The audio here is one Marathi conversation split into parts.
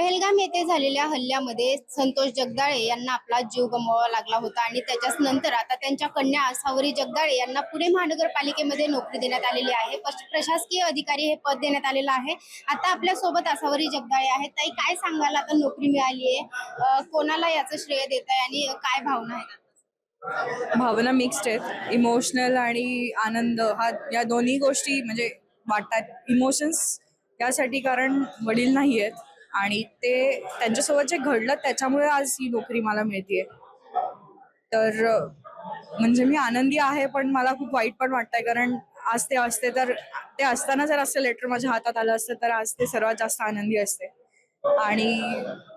पहलगाम येथे झालेल्या हल्ल्यामध्ये संतोष जगदाळे यांना आपला जीव गमवावा लागला होता आणि त्याच्याच नंतर आता त्यांच्या कन्या आसावरी जगदाळे यांना पुणे महानगरपालिकेमध्ये नोकरी देण्यात आलेली आहे। प्रशासकीय अधिकारी हे पद देण्यात आलेलं आहे। आता आपल्या सोबत आसावरी जगदाळे आहेत। ताई, काय सांगाल? आता नोकरी मिळाली आहे, कोणाला याचं श्रेय देताय आणि काय भावना आहेत? भावना मिक्स्ड आहेत। इमोशनल आणि आनंद हा या दोन्ही गोष्टी म्हणजे वाटतात। इमोशन्स यासाठी कारण वडील नाही आहेत आणि ते त्यांच्यासोबत जे घडलं त्याच्यामुळे आज ही नोकरी मला मिळतेय। तर म्हणजे मी आनंदी आहे, पण मला खूप वाईट पण वाटतंय, कारण आज ते असते तर ते असताना जर असं लेटर माझ्या हातात आलं असतं तर आज ते सर्वात जास्त आनंदी असते। आणि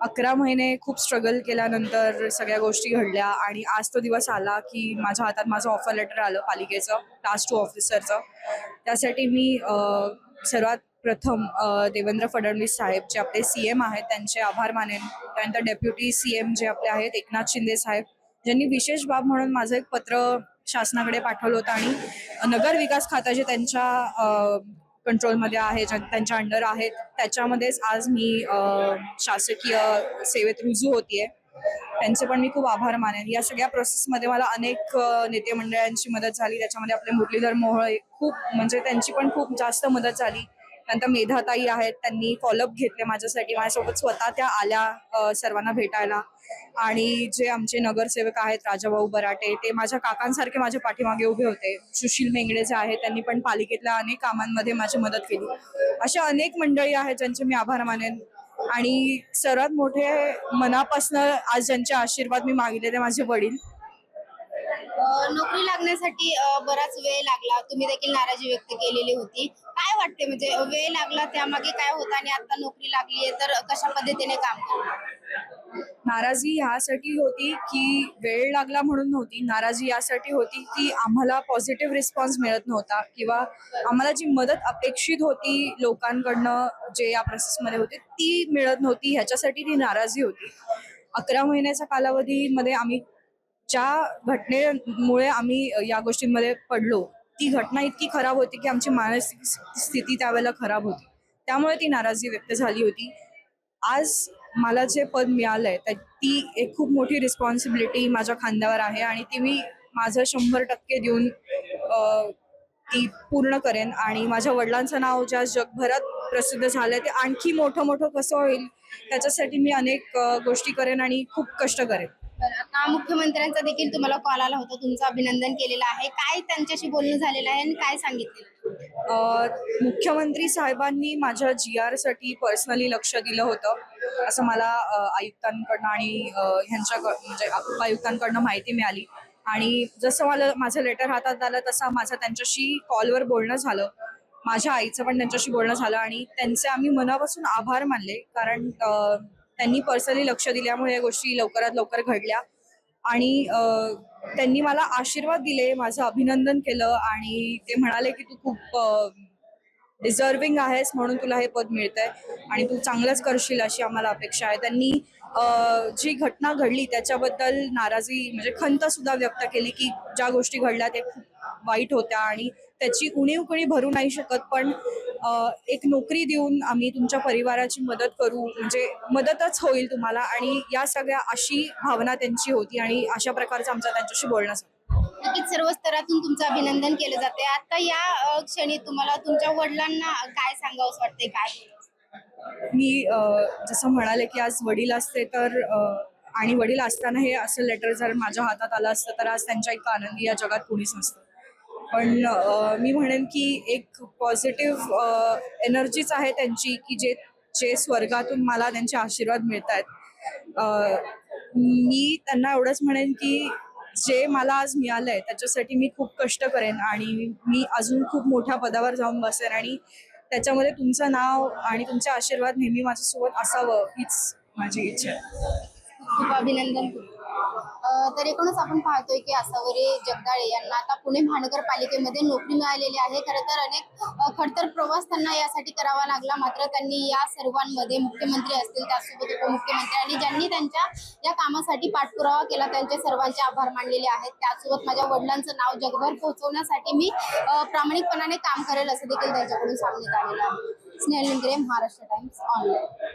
11 महिने खूप स्ट्रगल केल्यानंतर सगळ्या गोष्टी घडल्या आणि आज तो दिवस आला की माझ्या हातात माझं ऑफर लेटर आलं पालिकेचं, क्लास 2 ऑफिसरचं। त्यासाठी मी सर्वात प्रथम देवेंद्र फडणवीस साहेब जे आपले CM आहेत त्यांचे आभार मानेन। त्यानंतर डेप्युटी CM जे आपले आहेत एकनाथ शिंदे साहेब, ज्यांनी विशेष बाब म्हणून माझं एक पत्र शासनाकडे पाठवलं होतं आणि नगर विकास खाता जे त्यांच्या कंट्रोलमध्ये आहे, त्यांच्या अंडर आहेत, त्याच्यामध्येच आज मी शासकीय सेवेत रुजू होतीये। त्यांचे पण मी खूप आभार मानेन। या सगळ्या प्रोसेसमध्ये मला अनेक नेते मंडळांची मदत झाली, त्याच्यामध्ये आपले मुरलीधर मोहोळ खूप म्हणजे त्यांची पण खूप जास्त मदत झाली। नंतर मेधाताई आहेत, त्यांनी फॉलोअप घेतले माझ्यासाठी, माझ्यासोबत स्वतः त्या आल्या सर्वांना भेटायला। आणि जे आमचे नगरसेवक आहेत राजाभाऊ बराटे, ते माझ्या काकांसारखे माझ्या पाठीमागे उभे होते। सुशील मेंगडे जे आहेत त्यांनी पण पालिकेतल्या अनेक कामांमध्ये माझी मदत केली। अशा अनेक मंडळी आहेत ज्यांचे मी आभार मानेन। आणि सर्वात मोठे मनापासून आज ज्यांचे आशीर्वाद मी मागितले ते माझे वडील। नोकरी लागण्यासाठी बराच वेळ लागला, तुम्ही देखील नाराजी व्यक्त केलेली होती। काय वाटते, म्हणजे वेळ लागला त्यामागे काय होतं आणि आता नोकरी लागली आहे तर कशा पद्धतीने काम करणार? नाराजी यासाठी होती की वेळ लागला म्हणून नव्हती, नाराजी यासाठी होती की आम्हाला पॉझिटिव्ह रिस्पॉन्स मिळत नव्हता किंवा आम्हाला जी मदत अपेक्षित होती लोकांकडनं जे या प्रोसेसमध्ये होते ती मिळत नव्हती, ह्याच्यासाठी ती नाराजी होती। 11 महिन्याच्या कालावधीमध्ये आम्ही ज्या घटनेमुळे आम्ही या गोष्टींमध्ये पडलो, ती घटना इतकी खराब होती की आमची मानसिक स्थिती त्यावेळेला खराब होती, त्यामुळे ती नाराजी व्यक्त झाली होती। आज मला जे पद मिळालंय ती एक खूप मोठी रिस्पॉन्सिबिलिटी माझ्या खांद्यावर आहे आणि ती मी माझं 100% देऊन ती पूर्ण करेन। आणि माझ्या वडिलांचं नाव ज्या जगभरात प्रसिद्ध झालंय ते आणखी मोठं कसं होईल त्याच्यासाठी मी अनेक गोष्टी करेन आणि खूप कष्ट करेन। आता मुख्यमंत्र्यांचा देखील तुम्हाला कॉल आला होता, तुमचं अभिनंदन केलेलं आहे, काय त्यांच्याशी बोलणं झालेलं आहे आणि काय सांगितलं? मुख्यमंत्री साहेबांनी माझ्या GR साठी पर्सनली लक्ष दिलं होतं असं मला आयुक्तांकडनं आणि ह्यांच्या म्हणजे उपायुक्तांकडनं माहिती मिळाली। आणि जसं माझं लेटर हातात आलं तसं माझं त्यांच्याशी कॉलवर बोलणं झालं, माझ्या आईचं पण त्यांच्याशी बोलणं झालं आणि त्यांचे आम्ही मनापासून आभार मानले, कारण त्यांनी पर्सनली लक्ष दिल्यामुळे या गोष्टी लवकरात लवकर घडल्या। आणि त्यांनी मला आशीर्वाद दिले, माझं अभिनंदन केलं आणि ते म्हणाले की तू खूप डिझर्विंग आहेस म्हणून तुला हे पद मिळतंय आणि तू चांगलंच करशील अशी आम्हाला अपेक्षा आहे। त्यांनी जी घटना घडली त्याच्याबद्दल नाराजी म्हणजे खंत सुद्धा व्यक्त केली की ज्या गोष्टी घडल्या ते खूप वाईट होत्या आणि त्याची उणीव कोणी भरू नाही शकत, पण एक नोकरी देऊन आम्ही तुमच्या परिवाराची मदत करू, म्हणजे मदतच होईल तुम्हाला, आणि या सगळ्या अशी भावना त्यांची होती आणि अशा प्रकारचं आमचं त्यांच्याशी बोलणं झालं। नक्कीच सर्व स्तरातून तुमचं अभिनंदन केलं जाते। आता या क्षणी तुम्हाला तुमच्या वडिलांना काय सांगावंसं वाटतंय, काय? मी जसं म्हणाले की आज वडील असते तर आणि वडील असताना हे असं लेटर जर माझ्या हातात आलं असतं तर आज त्यांच्या इतका आनंदी या जगात कोणीच नसतं। पण मी म्हणेन की एक पॉझिटिव्ह एनर्जीच आहे त्यांची की जे स्वर्गातून मला त्यांचे आशीर्वाद मिळत आहेत। मी त्यांना एवढंच म्हणेन की जे मला आज मिळालंय त्याच्यासाठी मी खूप कष्ट करेन आणि मी अजून खूप मोठ्या पदावर जाऊन बसेन आणि त्याच्यामध्ये तुमचं नाव आणि तुमचे आशीर्वाद नेहमी माझ्यासोबत असावं हीच माझी इच्छा आहे। खूप अभिनंदन। तर एकूणच आपण पाहतोय की आसावरी जगदाळे यांना आता पुणे महानगरपालिकेमध्ये नोकरी मिळालेली आहे। खरं तर अनेक खडतर प्रवास त्यांना यासाठी करावा लागला, मात्र त्यांनी या सर्वांमध्ये मुख्यमंत्री असतील, त्यासोबत उपमुख्यमंत्री आणि ज्यांनी त्यांच्या या कामासाठी पाठपुरावा केला त्यांचे सर्वांचे आभार मानलेले आहेत। त्यासोबत माझ्या वडिलांचं नाव जगभर पोहोचवण्यासाठी मी प्रामाणिकपणाने काम करेल असं देखील त्यांच्याकडून सांगण्यात आलेलं आहे। Snehal Lingare, Maharashtra Times online.